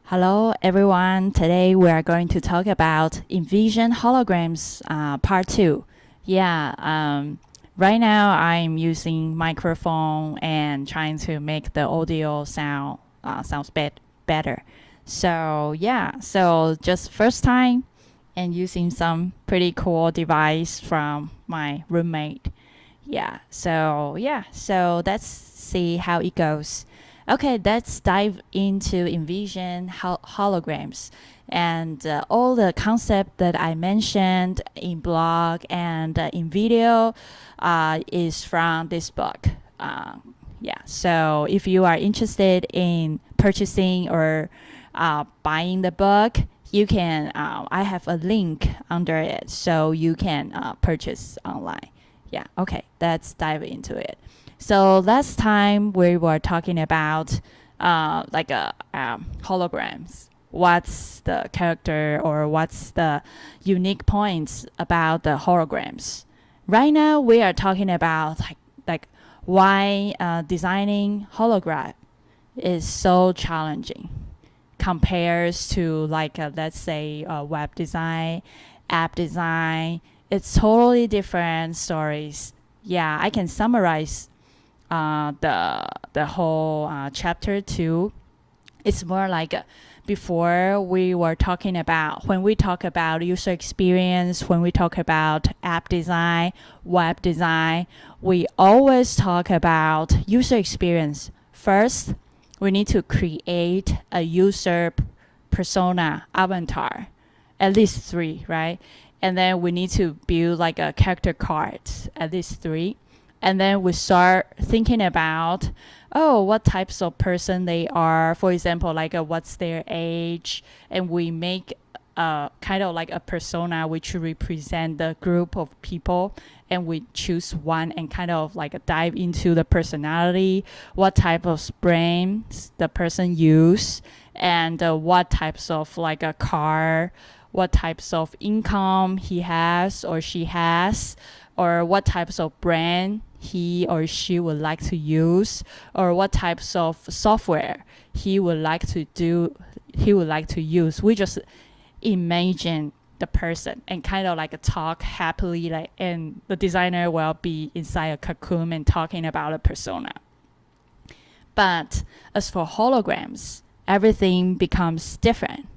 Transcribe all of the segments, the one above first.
Hello, everyone. Today we are going to talk about Envision holograms, part two. Right now I'm using microphone and trying to make the audio sounds better. So just first time and using some pretty cool device from my roommate. So let's see how it goes. Okay, let's dive into Envision holograms and all the concept that I mentioned in blog and in video is from this book. So if you are interested in purchasing or buying the book, you can. I have a link under it, so you can purchase online. Okay, let's dive into it. So last time we were talking about holograms. What's the character or what's the unique points about the holograms? Right now we are talking about like why designing hologram is so challenging compares to let's say web design, app design. It's totally different stories. I can summarize the whole chapter 2. It's more like before we were talking about when we talk about user experience, when we talk about app design, web design, we always talk about user experience. First, we need to create a user persona avatar, at least 3, right? And then we need to build like a character card, at least 3. And then we start thinking about, what types of person they are. For example, what's their age, and we make kind of like a persona which represent the group of people, and we choose one and kind of like dive into the personality, what type of brains the person use, and what types of like a car, what types of income he has or she has, or what types of brand he or she would like to use, or what types of software he would like to use. We just imagine the person and kind of like talk happily, and the designer will be inside a cocoon and talking about a persona. But as for holograms, everything becomes different.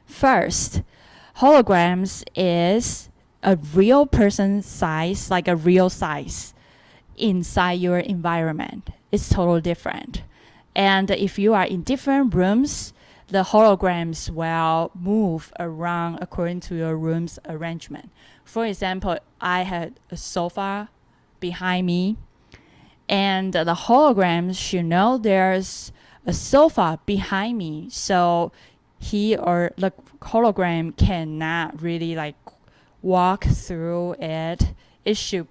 First, holograms is a real person size, like a real size inside your environment. It's totally different. And if you are in different rooms, the holograms will move around according to your room's arrangement. For example, I had a sofa behind me, and the holograms should know there's a sofa behind me, so he or the hologram cannot really walk through it. It should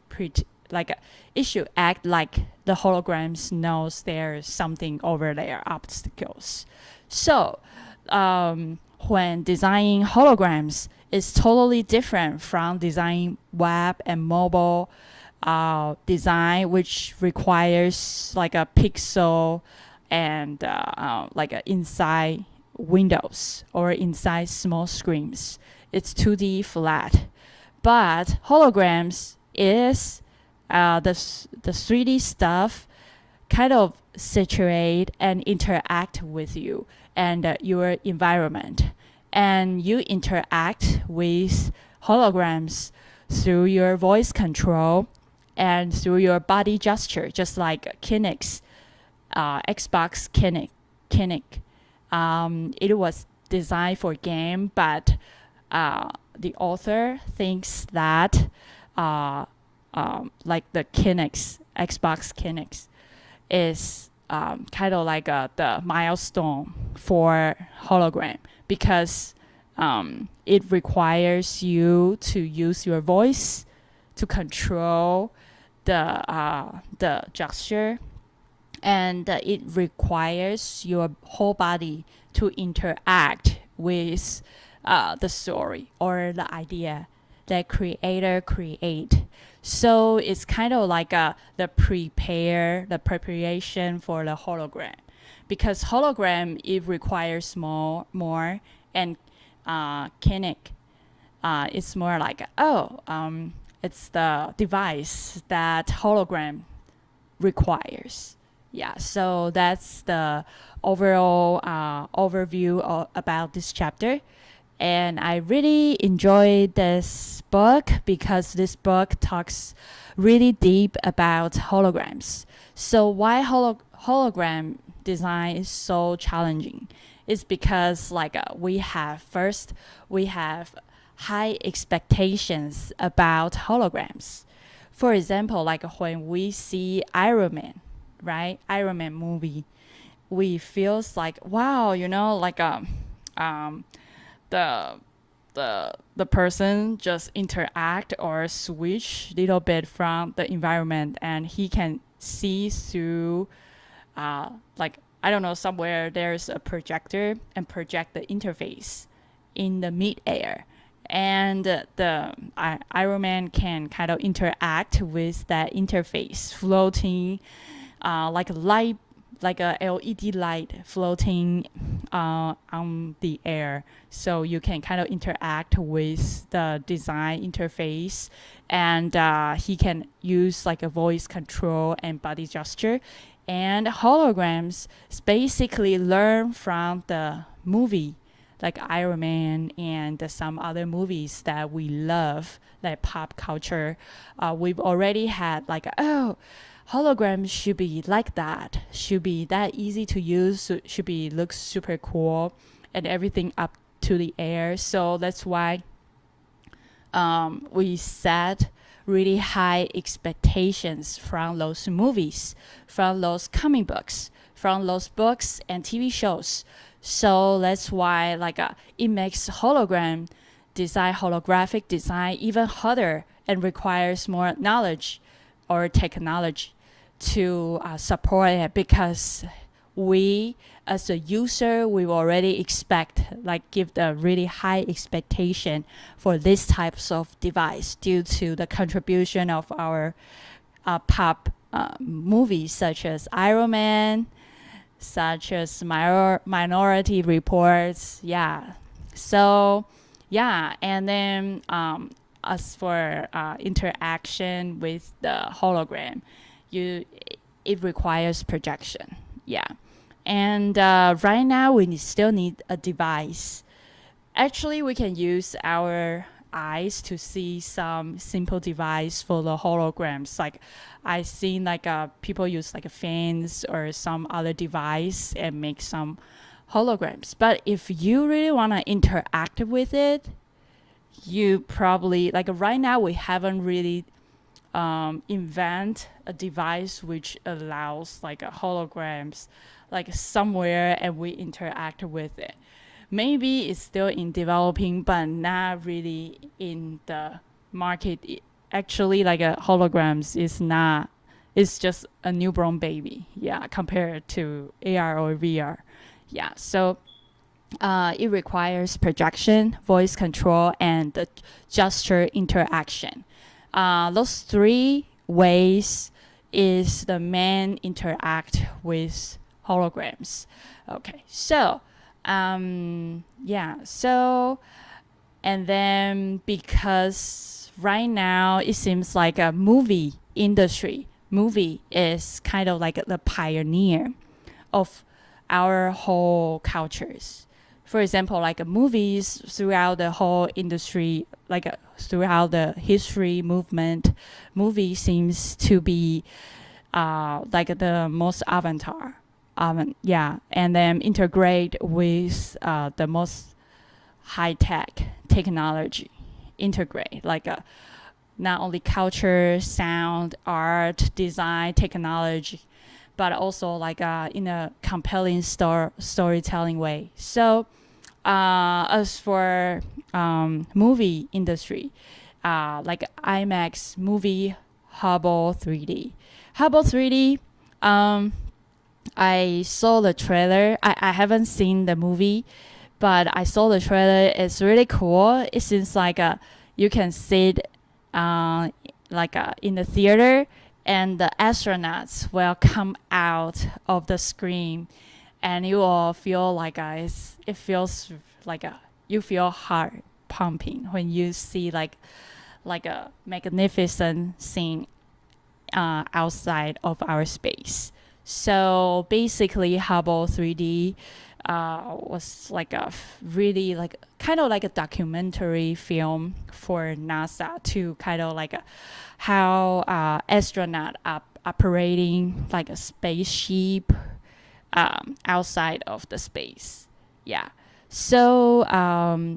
it should act like the holograms knows there's something over there, obstacles. So when designing holograms, it's totally different from designing web and mobile design, which requires like a pixel and inside windows or inside small screens. It's 2D flat. But holograms is the 3D stuff kind of saturate and interact with you and your environment. And you interact with holograms through your voice control and through your body gesture, just like Kinect, Xbox Kinect. It was designed for game, but the author thinks that the Kinect, Xbox Kinect, is kind of like the milestone for hologram, because it requires you to use your voice to control the gesture, and it requires your whole body to interact with the story or the idea that creator create. So it's kind of like the preparation for the hologram. because hologram it requires more and Kinect it's more like it's the device that hologram requires. Yeah, so that's the overall overview about this chapter. And I really enjoyed this book because this book talks really deep about holograms. So why hologram design is so challenging is because we have high expectations about holograms. For example, like when we see Iron Man, right? Iron Man movie, we feels like wow, the the person just interact or switch little bit from the environment and he can see through I don't know, somewhere there's a projector and project the interface in the mid-air, and the Iron Man can kind of interact with that interface floating like a light, like a LED light floating on the air. So you can kind of interact with the design interface, and he can use like a voice control and body gesture. And holograms basically learn from the movie, like Iron Man and some other movies that we love, like pop culture. We've already had holograms should be like that, should be that easy to use, should be look super cool, and everything up to the air. So that's why we set really high expectations from those movies, from those comic books, from those books and TV shows. So that's why it makes hologram design, holographic design even harder and requires more knowledge or technology to support it, because we as a user, we already give the really high expectation for these types of device due to the contribution of our pop movies such as Iron Man, such as Minority Reports. Yeah. So yeah, and then as for interaction with the hologram, it requires projection. Yeah. And right now we still need a device. Actually, we can use our eyes to see some simple device for the holograms. Like I've seen people use fans or some other device and make some holograms. But if you really want to interact with it, you probably right now we haven't really invent a device which allows a holograms somewhere and we interact with it. Maybe it's still in developing, but not really in the market. Actually, a holograms is not. It's just a newborn baby. Yeah, compared to AR or VR. Yeah, so it requires projection, voice control, and the gesture interaction. Those three ways is the main interact with holograms. Okay, so and then because right now it seems like a movie is kind of like the pioneer of our whole cultures. For example, movies throughout the whole industry, throughout the history movement, movie seems to be the most avant-garde. And then integrate with the most high-tech technology. Integrate not only culture, sound, art, design, technology, but also in a compelling storytelling way. So as for movie industry, IMAX movie, Hubble 3D. Hubble 3D, I saw the trailer. I haven't seen the movie, but I saw the trailer. It's really cool. It seems you can sit in the theater, and the astronauts will come out of the screen and you will feel like it feels like you feel heart pumping when you see like a magnificent scene outside of our space. So basically, Hubble 3D was like a really like kind of like a documentary film for NASA to kind of like how astronaut operating like a spaceship outside of the space. Yeah. So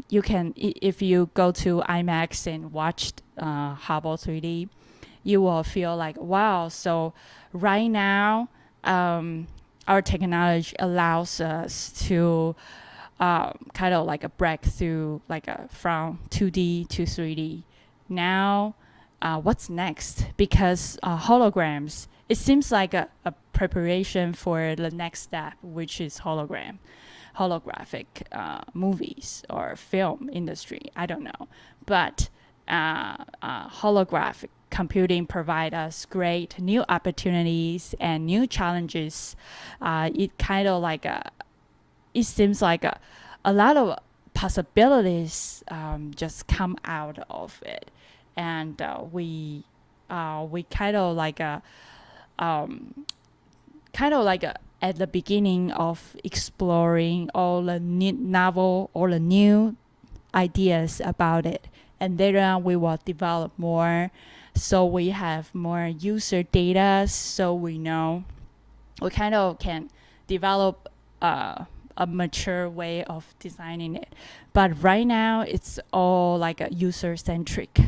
you can, if you go to IMAX and watch Hubble 3D, you will feel like, wow. So right now, our technology allows us to kind of like a breakthrough, like from 2D to 3D. Now, what's next? Because holograms, it seems like a preparation for the next step, which is holographic movies or film industry. I don't know, but holographic computing provide us great new opportunities and new challenges. It kind of like it seems like a lot of possibilities just come out of it, and we kind of like at the beginning of exploring all the novel or the new ideas about it, and later on we will develop more, so we have more user data, so we know we kind of can develop a mature way of designing it. But right now it's all like a user centric.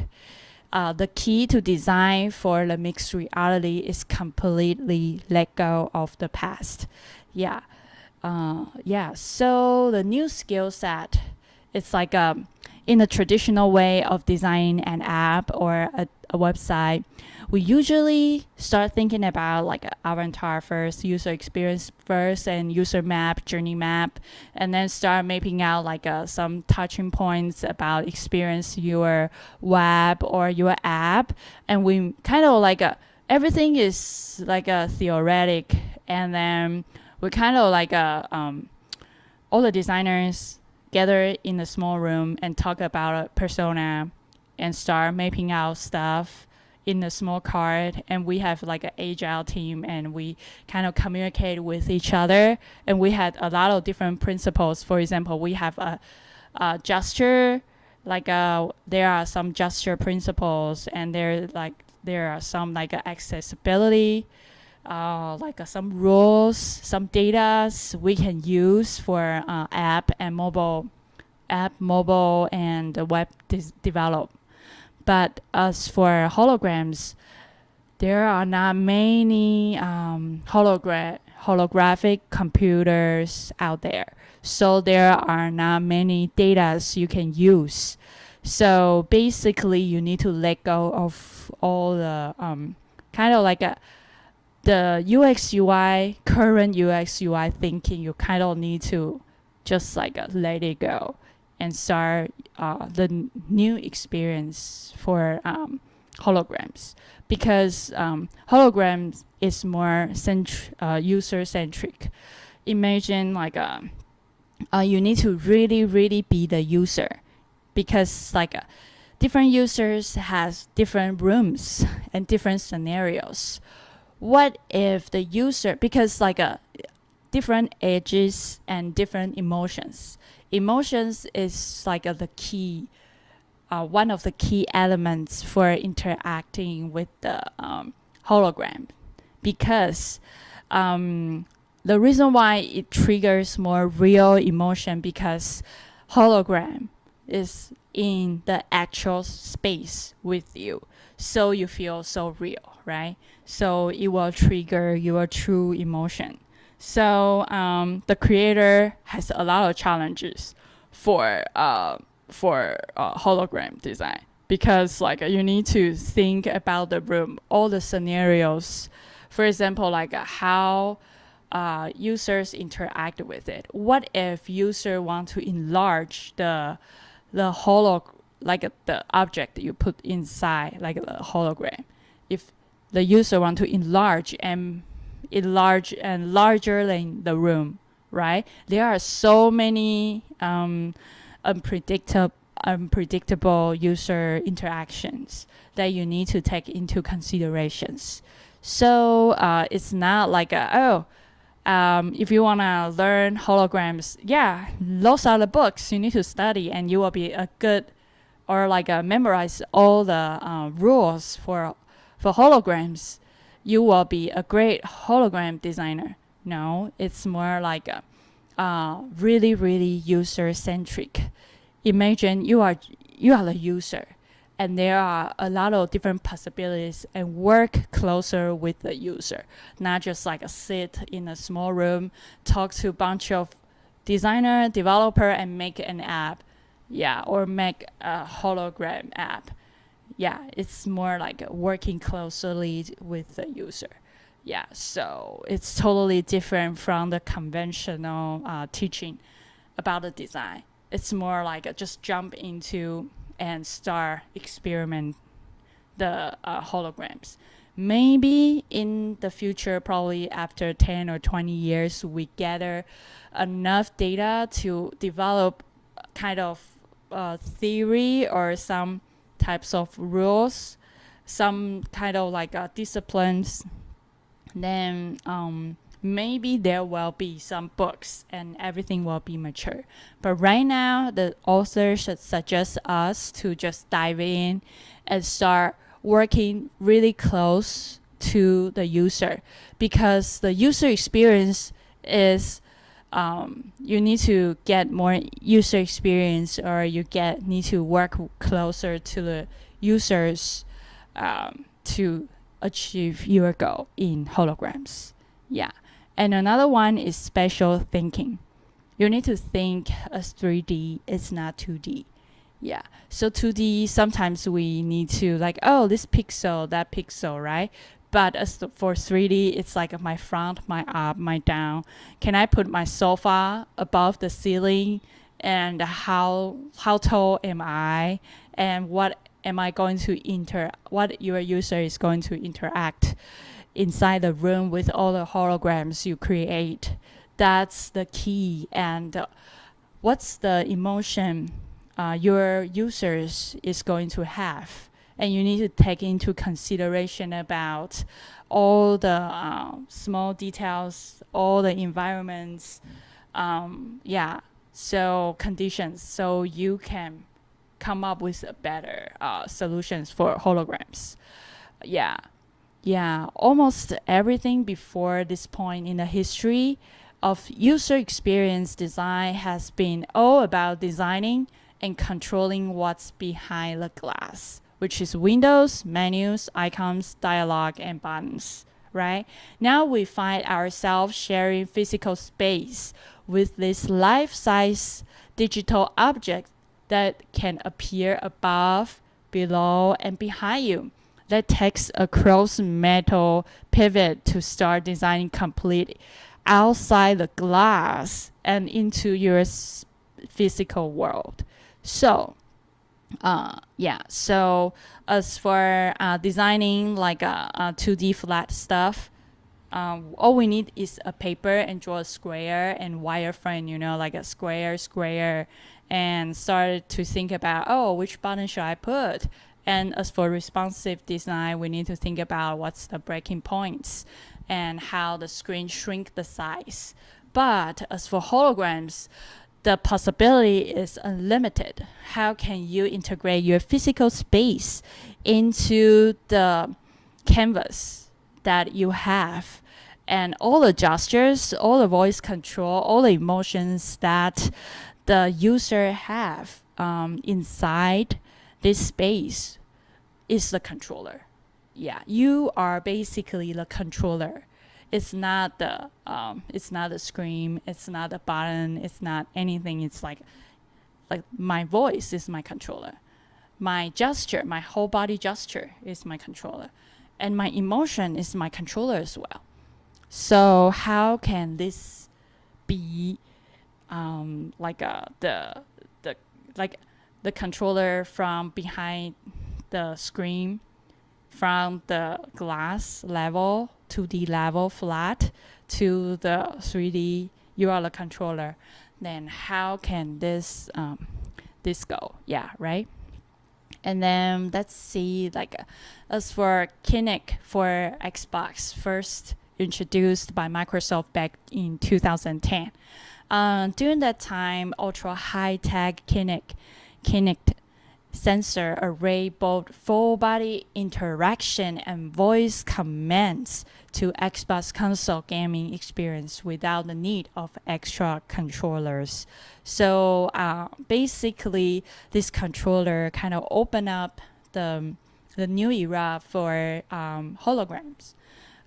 The key to design for the mixed reality is completely let go of the past. Yeah. So the new skill set, it's like in the traditional way of designing an app or a website, we usually start thinking about like avatar first, user experience first, and user map, journey map, and then start mapping out like some touching points about experience your web or your app. And we kind of like everything is like a theoretic, and then we kind of like all the designers gather in a small room and talk about a persona and start mapping out stuff in a small card. And we have like an agile team, and we kind of communicate with each other, and we had a lot of different principles. For example, we have a gesture, like there are some gesture principles, and there are some like accessibility, like some rules, some data we can use for app, mobile and web develop. But as for holograms, there are not many holographic computers out there. So there are not many data you can use. So basically, you need to let go of all the kind of like the current UX UI thinking. You kind of need to just like let it go and start the new experience for holograms, because holograms is more user-centric. Imagine like you need to really be the user, because like different users has different rooms and different scenarios. What if the user, because like different ages and different emotions is like the key, one of the key elements for interacting with the hologram, because the reason why it triggers more real emotion, because hologram is in the actual space with you, so you feel so real, right? So it will trigger your true emotion. So the creator has a lot of challenges for hologram design, because like you need to think about the room, all the scenarios. For example, like how users interact with it. What if user want to enlarge the like the object that you put inside, like the hologram? If the user want to enlarge and larger than the room, right? There are so many unpredictable user interactions that you need to take into considerations. So it's not like if you want to learn holograms, yeah, those are the books you need to study, and you will be a good, or like memorize all the rules for holograms. You will be a great hologram designer. No, it's more like really, really user centric. Imagine you are the user, and there are a lot of different possibilities, and work closer with the user, not just like sit in a small room, talk to a bunch of designer, developer, and make an app, yeah, or make a hologram app. Yeah, it's more like working closely with the user. Yeah, so it's totally different from the conventional teaching about the design. It's more like just jump into and start experiment the holograms. Maybe in the future, probably after 10 or 20 years, we gather enough data to develop kind of theory or some types of rules, some kind of like disciplines. Then maybe there will be some books and everything will be mature. But right now, the author should suggest us to just dive in and start working really close to the user, because the user experience is you need to get more user experience, or you need to work closer to the users to achieve your goal in holograms. Yeah. And another one is spatial thinking. You need to think as 3D, it's not 2D. Yeah. So 2D, sometimes we need to like, oh, this pixel, that pixel, right? But as for 3D, it's like my front, my up, my down. Can I put my sofa above the ceiling? And how tall am I? And what am I going to what your user is going to interact inside the room with all the holograms you create? That's the key. And what's the emotion your users is going to have? And you need to take into consideration about all the small details, all the environments, so conditions, so you can come up with better solutions for holograms. Almost everything before this point in the history of user experience design has been all about designing and controlling what's behind the glass, which is windows, menus, icons, dialogue, and buttons, right? Now we find ourselves sharing physical space with this life-size digital object that can appear above, below, and behind you. That takes a cross metal pivot to start designing complete outside the glass and into your physical world. So as for designing like a 2D flat stuff, all we need is a paper and draw a square and wireframe, like a square, and start to think about, which button should I put? And as for responsive design, we need to think about what's the breaking points and how the screen shrink the size. But as for holograms, the possibility is unlimited. How can you integrate your physical space into the canvas that you have? And all the gestures, all the voice control, all the emotions that the user have inside this space is the controller. Yeah, you are basically the controller. It's not the screen, it's not the button, it's not anything. It's like my voice is my controller. My gesture, my whole body gesture is my controller. And my emotion is my controller as well. So how can this be the controller from behind the screen, from the glass level, 2D level flat, to the 3D you are the controller, then how can this this go? Yeah, right. And then let's see, like as for Kinect for Xbox, first introduced by Microsoft back in 2010. During that time, ultra high-tech Kinect sensor array both full body interaction and voice commands to Xbox console gaming experience without the need of extra controllers. So basically, this controller kind of opened up the new era for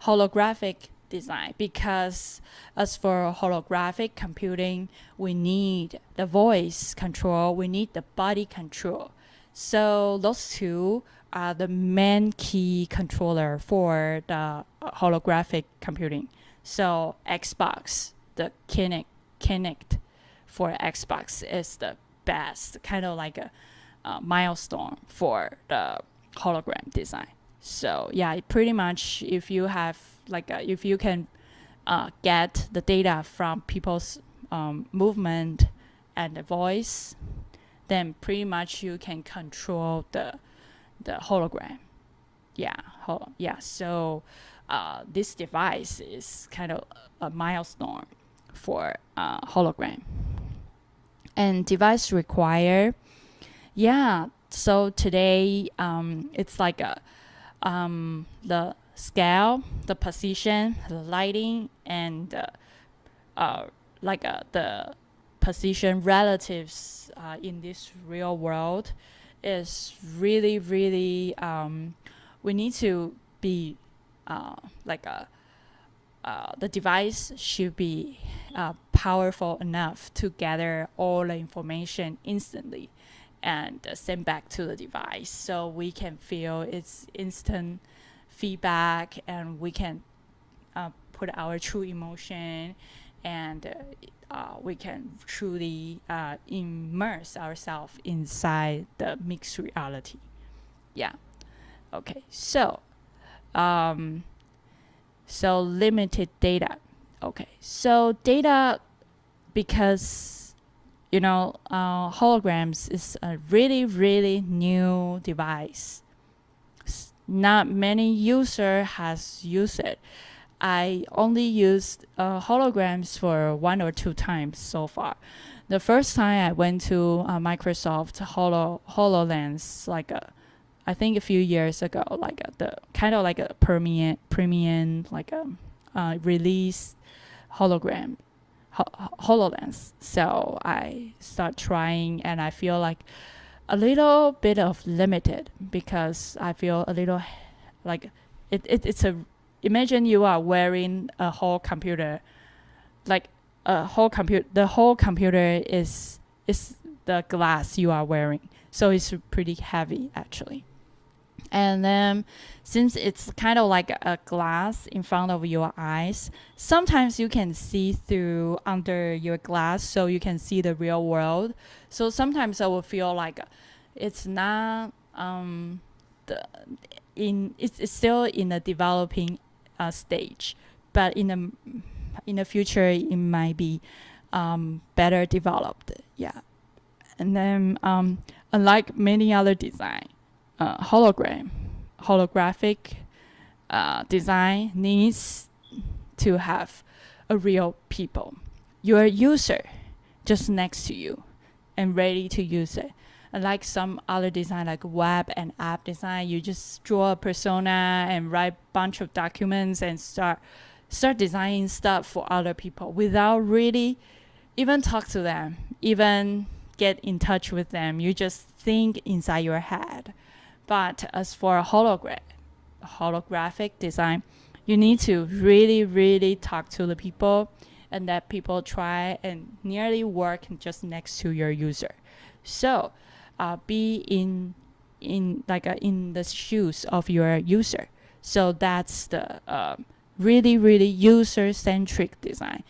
holographic design, because as for holographic computing, we need the voice control, we need the body control. So those two are the main key controller for the holographic computing. So Xbox, the Kinect for Xbox is the best, kind of like a milestone for the hologram design. So yeah, pretty much if you have if you can get the data from people's movement and the voice, then pretty much you can control the hologram. Yeah. So this device is kind of a milestone for hologram. And device require, so today it's like the scale, the position, the lighting, and the position relatives in this real world is really, really we need to be the device should be powerful enough to gather all the information instantly and send back to the device, so we can feel its instant feedback, and we can put our true emotion, and we can truly immerse ourselves inside the mixed reality. Yeah. Okay. So limited data. Okay. So data, because holograms is a really, really new device. Not many user has used it. I only used holograms for 1 or 2 times so far. The first time I went to Microsoft HoloLens, I think a few years ago, the kind of like a premium release hologram. HoloLens. So I start trying, and I feel like a little bit of limited, because I feel a little like it's a, imagine you are wearing a whole computer, the whole computer is the glass you are wearing, so it's pretty heavy actually. And then since it's kind of like a glass in front of your eyes, sometimes you can see through under your glass, so you can see the real world. So sometimes I will feel like it's not it's still in a developing stage, but in the future it might be better developed. Yeah. And then unlike many other design, holographic design needs to have a real people, your user, just next to you and ready to use it. Unlike some other design like web and app design, you just draw a persona and write a bunch of documents and start designing stuff for other people without really even talk to them, even get in touch with them. You just think inside your head. But as for holographic design, you need to really, really talk to the people, and let people try and nearly work just next to your user. So be in the shoes of your user. So that's the really, really user-centric design.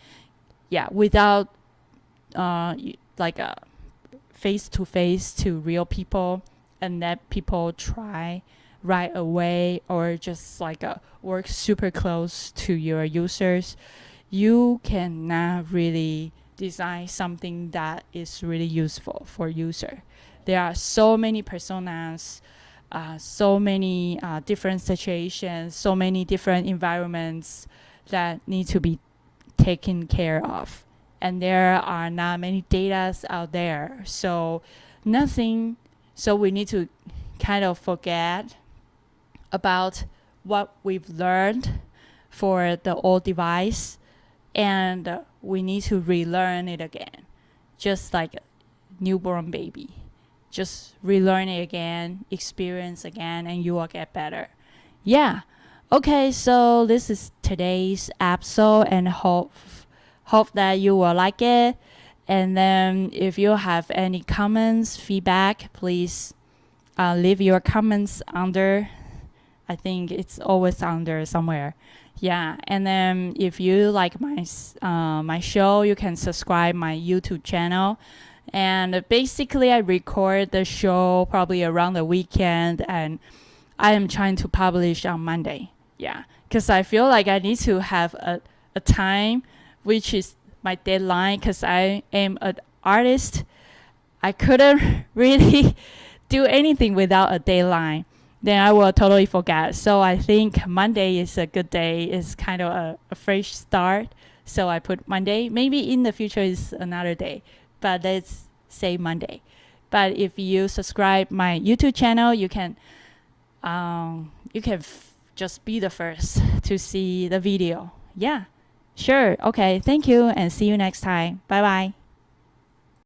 Yeah, without face-to-face to real people, and let people try right away, or just work super close to your users. you cannot really design something that is really useful for user. There are so many personas, so many different situations, so many different environments that need to be taken care of. And there are not many data out there. So we need to kind of forget about what we've learned for the old device, and we need to relearn it again, just like a newborn baby. Just relearn it again, experience again, and you will get better. Yeah. Okay, so this is today's episode, and hope that you will like it. And then if you have any comments, feedback, please leave your comments under. I think it's always under somewhere. Yeah, and then if you like my show, you can subscribe my YouTube channel. And basically, I record the show probably around the weekend, and I am trying to publish on Monday. Yeah, because I feel like I need to have a time, which is my deadline, because I am an artist. I couldn't really do anything without a deadline. Then I will totally forget. So I think Monday is a good day. It's kind of a fresh start. So I put Monday. Maybe in the future is another day, but let's say Monday. But if you subscribe my YouTube channel, you can just be the first to see the video. Yeah, sure. Okay, thank you, and see you next time. Bye bye.